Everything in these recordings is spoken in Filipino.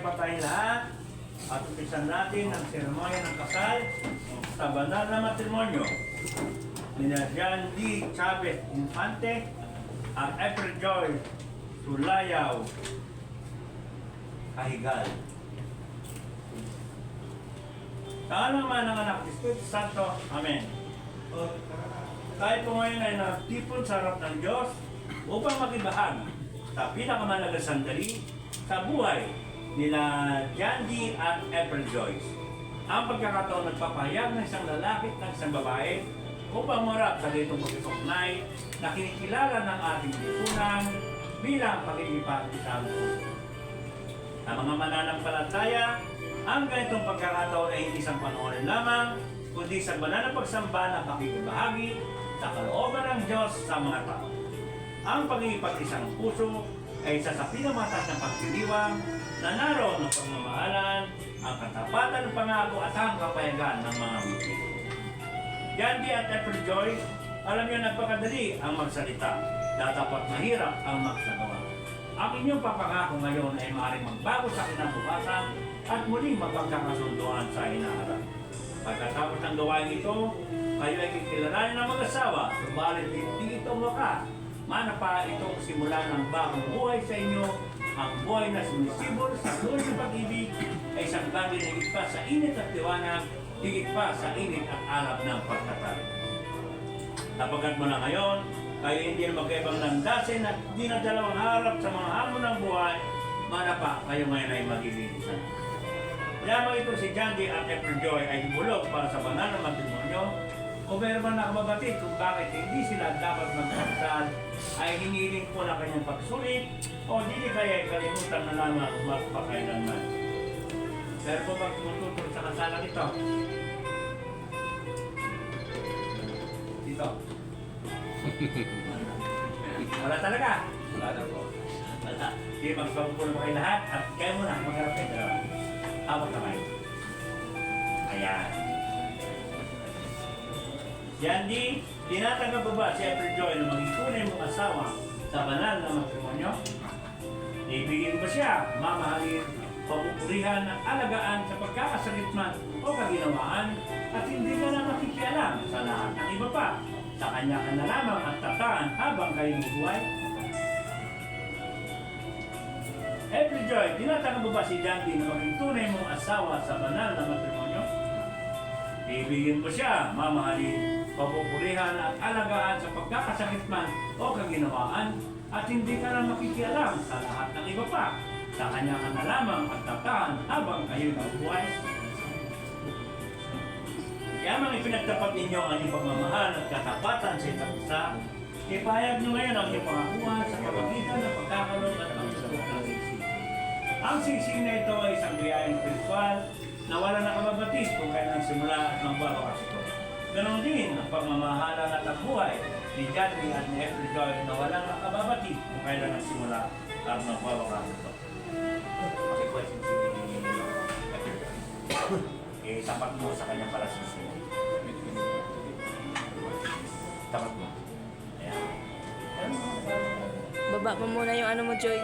pa tayong lahat at umpisan natin ang seremonya ng kasal sa banal na matrimonyo ni John D. Chavez Infante at April Joy Sulayaw Kahigal. Sa naman ng anak ni Espiritu Santo. Amen. Tayo po ngayon ay natipon sa harap ng Diyos upang makibahagi sa pinakamalagang sandali sa buhay nila John D. at April Joyce. Ang pagkakataon nagpapahayag ng isang lalaki at isang babae upang marap sa ditong pagkikognay na kinikilala ng ating lipunan bilang pag-iipag-isang puso. Sa mga mananampalataya, ang ganitong pagkakataon ay hindi isang panoorin lamang, kundi sa banal na pagsamba ng pakikibahagi sa kalooban ng Diyos sa mga tao. Ang pag-iipag-isang puso ay isa sa pinamataas na pagdiriwang na naroon ng pagmamahalan, ang katapatan ng pangako at ang kapayagan ng mga witness. John D. at April Joy, alam niyo nagpakadali ang magsalita, dapat mahirap ang magsagawa. Ang inyong papangako ngayon ay maaaring magbago sa kinabukasan at muling mapagkakasunduan sa hinaharap. Pagkatapos ng gawain ito, kayo ay kikilalanin ng mag-asawa, subalit hindi ito wakas. Manapa itong simula ng bagong buhay sa inyo, ang buhay na sumisibol sa lunes ng pag-ibig ay isang bagay na higit pa sa init at liwanag, higit pa sa init at alab ng pagtatalo. Sapagkat mo na ngayon, kayo hindi na magkaibang landasin at hindi na dalawang harap sa mga hamon ng buhay, manapa kayo ngayon ay magiging isa. Lamang ito si John D. at April Joy ay bulog para sa banal na matrimonyo. Kung meron man nakababatid kung bakit hindi sila dapat magpagkasal, ay hinihiling po na kanyang pagsulit o hindi kaya kalimutan na lamang magpakailanman. Pero po bang tumututol sa kasalan ito? Dito. Wala talaga? Wala na po. Wala. Sige, magpapulong kayo lahat at kayo muna magharap kayo dalawa. Hawak kamay. Ayan. Yan di, tinatanggap ba si April Joy na maging tunay mong asawa sa banal na matrimonyo? Ibigin ba siya, mamahalin, pagpupurihan at alagaan sa pagkakasalitman o kaginawaan at hindi ka na makikialam sa lahat ng iba pa? Sa kanya ka na lamang at tataan habang kayo buhay? April Joy, tinatanggap ba si John D na maging tunay mong asawa sa banal na matrimonyo? Ibigin mo siya, mamahalin, pagpupurihan at alagaan sa pagkakasakit man o kaginawaan at hindi ka na makikialam sa lahat ng iba pa. Sa kanya ka na lamang at tataan habang kayo nabubuhay. Yamang ipinagtapat ninyo ang inyong pagmamahal at katapatan sa isa't isa, ipahayag nyo ngayon ang inyong pangakuan sa pamagitan ng pagkakaroon at pagsusunod ng siksik. Ang siksik na ito ay isang biyayang spiritual na wala nakababatid kung kailan simula at magbabakas ito. Ganon din ang pagmamahalan at ang buhay ni John D. at ni April Joy na walang nakababatid kung kailan nagsimula at magbabakas ito. Makikwestiyon si tapat mo sa kanyang palasisi. Tapat mo. Ayan. Baba mo muna yung ano mo, Joy.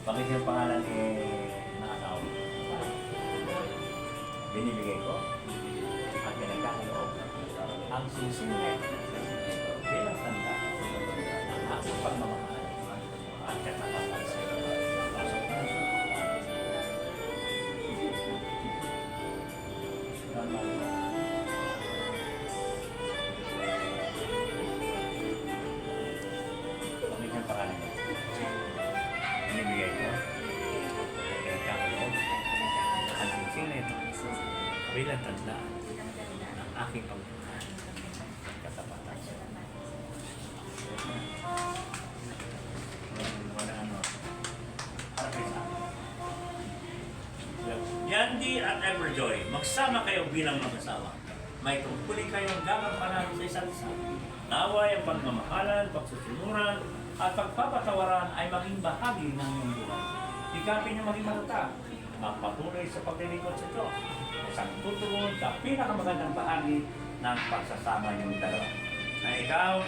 Bakit yung pangalan nakataw? Binibigay ko at pinagkakaloob ang sinisingit bilang tanda ng aking pagmamahal at katapatan sa iyo. Bakit yung pangalan niya? Binibigay ko pinagkakaloob ang sinisingit bilang tanda ng aking pagmamahal at katapatan sa iyo. Wala ano. Harapin sa akin. John D. at April Joy, magsama kayo bilang mag-asawa. May tungkulin kayong gagampanan sa isa't isa. Naway ang pagmamahalan, pagsusunuran, at pagpapatawaran ay maging bahagi ng iyong buhay. Ikapin niyo maging matatag, magpatuloy sa paglilingkod sa Diyos. Isang tutugon sa pinakamagandang bahagi ng pagsasama niyong dalawa. Na ikaw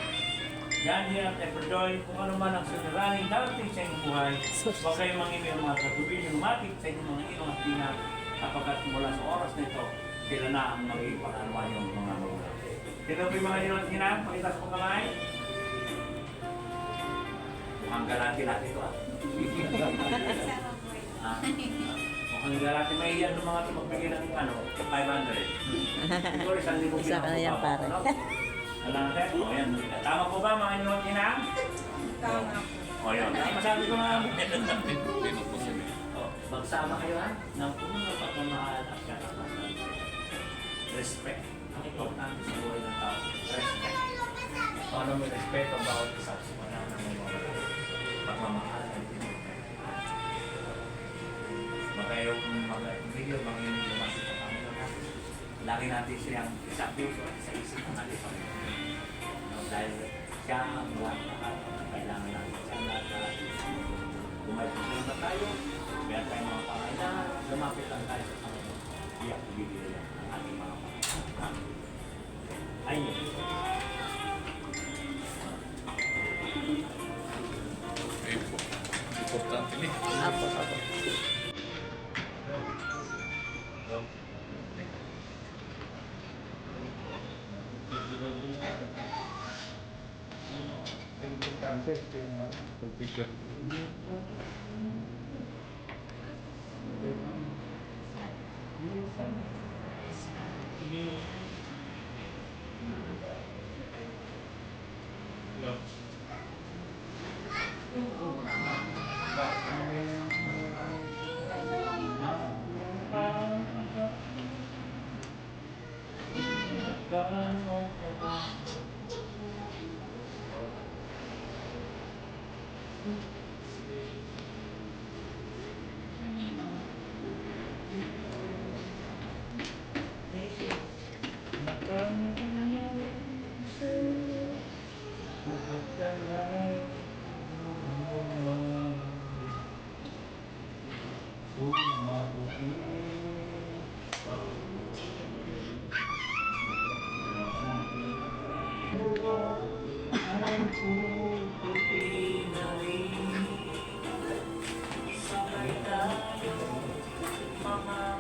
Yan din at Everjoy, kung ano man ang suliraning darating sa inyong buhay, huwag kayong mangimil mga katubig, lumapit sa inyong mga ilong at pina, kapagkat mula sa oras nito, sila na ang magiging pangalaman yung mga magulang. Sino po yung mga ilong at hinang? Pakitas po kamay. Mukhang galati natin ito ah. Mukhang galati may iyan ng mga ito magbigay ng 500. Siguro 1,000 Isa ka na yan, pare. Alam natin? O yan. Tama po ba mga inyong inang? Tama po. O yun. Masabi ko nga. Magsama kayo ha? Nang puno na pagmamahal at kakapatan. Respect. Ang importante sa buhay ng tao. Respect. Paano may respeto ang bawat isa sa mga may mga pagmamahal at pinagmamahal. Magayong video, maging lumasi sa Panginoon natin. Lagi natin siyang isang puso at sa isip ng ating Panginoon. Dahil siya ang buwan na kailangan natin. Siya ang lahat. Kung may problema tayo, meron tayong mga pangailangan, lumapit lang tayo sa Panginoon. Iyak, bibili lang ang ating mga pangailangan. Ayun. Importante ni. Apo, apo. Picture.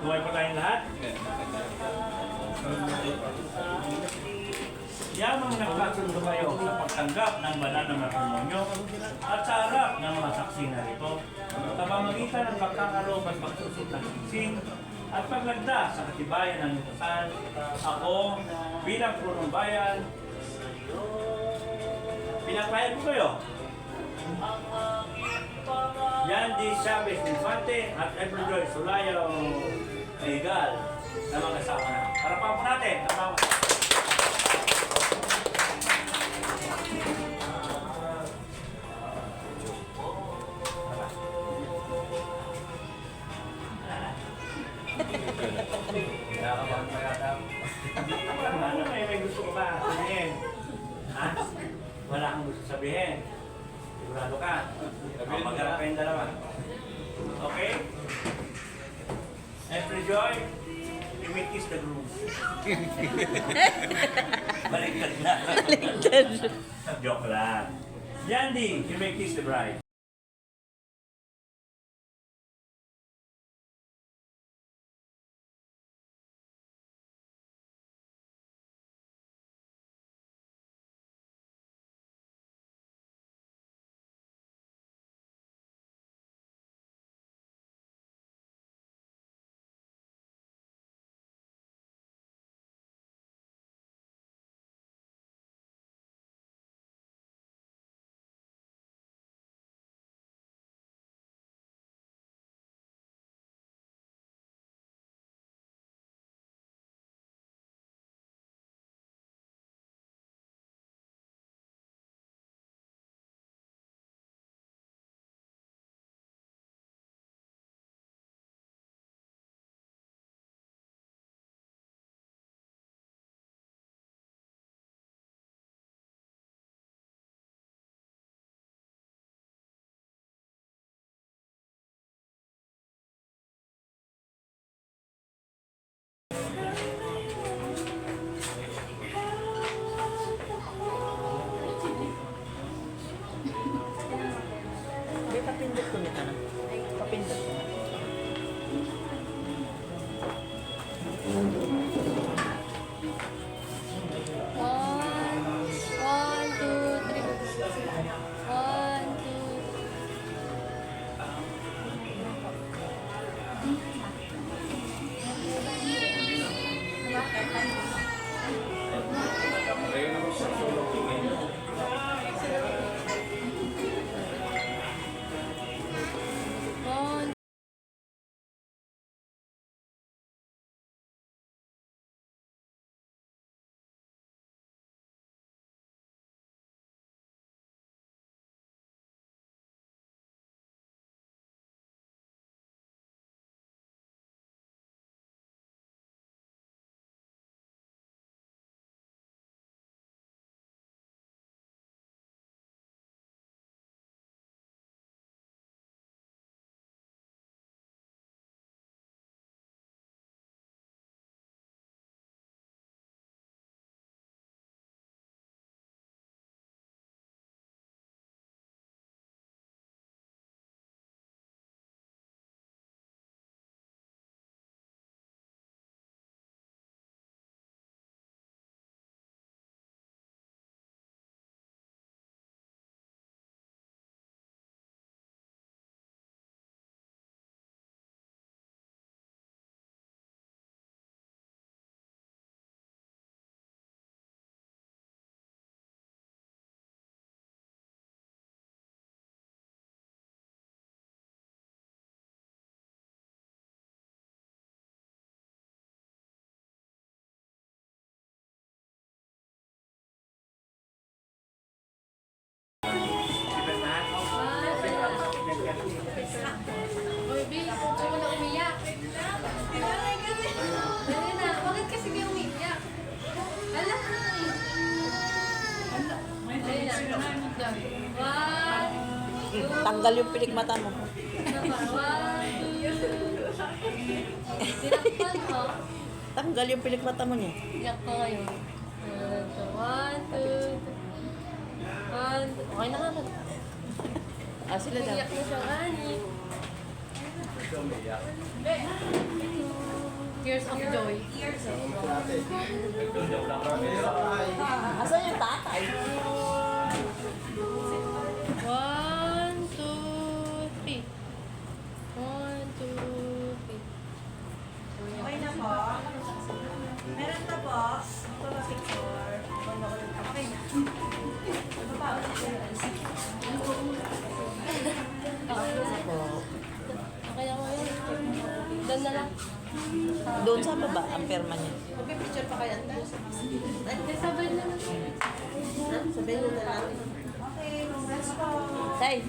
Tuway pa tayong lahat. Yamang nagkasundo kayo sa pagtanggap ng banal na matrimonyo at sa harap ng mga saksi na ito sa pamamagitan ng pagkakaroon at pagsusot ng singsing at paglagda sa katibayan ng itasan, ako bilang punong bayan, pinapayag ko kayo. Yan di Chavez Infante at Everjoy Sulayo Egal na mag-asawa na. Harapan po natin. Nakakabahan pa yata. Ano may gusto ko ba sabihin? Ha? Wala kang gusto sabihin. Sigurado ka? Magharap kayong dalawa. Okay? Everjoy, you may kiss the groom. Baliktad na. Joke lang. Yandy, you may kiss the bride. One, Uy, Bill, huwag ka na umiyak. Dali na, bakit kasi kayo umiyak? Hala! Dali na. One, two, tanggal yung pilikmata mo. one, two. Tinakpan mo. Tanggal yung pilikmata mo niya. Iyak ko ngayon. One, two, one, two. Okay na nga. Ah, sila daw. Iyak na siya, Rani. Tears of joy. Asan yung tatay? One, two, three. One, two, three. Okay na po. Meron na po. Ito na picture. Okay na. Ano pa? Okay na mo yun. Doon na lang. Doon sa baba, ang perma niya. Magpipicture pa kayo. Hindi, sabay na lang. Sabihin nyo na lang. Okay, congrats po. Tay,